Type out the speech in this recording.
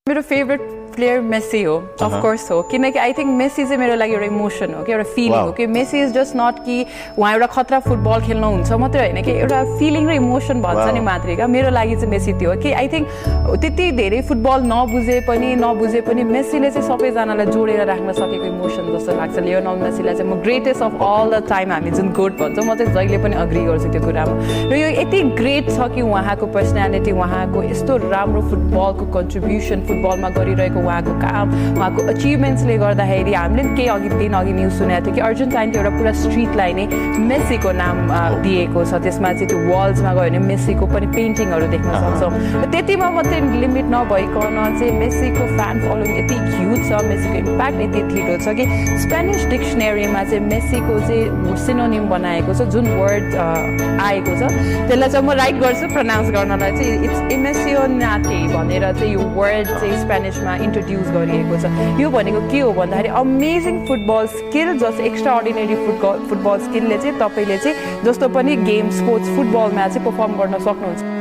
मेरो favourite player Messi हो of course हो किनकि आई थिङ्क मेसी चाहिँ मेरो लागि एउटा इमोसन हो कि एउटा फिलिङ हो कि मेसी इज जस्ट नट कि उहाँ एउटा खतरा फुटबल खेल्नुहुन्छ मात्रै होइन कि एउटा फिलिङ र इमोसन भन्छ नि मात्रिका मेरो लागि चाहिँ मेसी त्यो हो कि आई थिङ्क त्यति धेरै फुटबल नबुझे पनि मेसीले चाहिँ सबैजनालाई जोडेर राख्न सकेको इमोसन जस्तो लाग्छ लियोनल मेसीलाई चाहिँ म greatest of all the time हामी जुन गोट भन्छौँ म चाहिँ जहिले पनि अग्री गर्छु त्यो कुरामा र यो यति ग्रेट छ कि उहाँको पर्सनालिटी उहाँको यस्तो राम्रो फुटबलको कन्ट्रिब्युसन फुटबलमा गरिरहेको उहाँको काम उहाँको अचिभमेन्ट्सले गर्दाखेरि हामीले केही दिन अघि न्युज सुनेको थियो कि अर्जेन्टाइनको एउटा पुरा स्ट्रिटलाई नै मेसीको नाम दिएको छ त्यसमा चाहिँ त्यो वाल्समा गयो भने मेसीको पनि पेन्टिङहरू देख्न सक्छौँ र त्यतिमा मात्रै लिमिट नभइकन चाहिँ मेसीको फ्यान फलोइङ यति ह्युज छ मेसीको इम्प्याक्ट यति ठिटो छ कि स्पेनिस डिक्सनरीमा चाहिँ मेसीको चाहिँ सिनोनिम बनाएको छ जुन वर्ड आएको छ त्यसलाई चाहिँ म राइट गर्छु प्रनाउन्स गर्नलाई चाहिँ इट्स इमेसियोनाटे भनेर चाहिँ यो वर्ड चाहिँ स्पेनिसमा इन्ट्रोड्युस गरिएको छ यो भनेको के हो भन्दाखेरि amazing football skill just extraordinary football स्किलले चाहिँ तपाईँले चाहिँ जस्तो पनि गेम स्पोर्ट्स फुटबलमा चाहिँ पर्फर्म गर्न सक्नुहुन्छ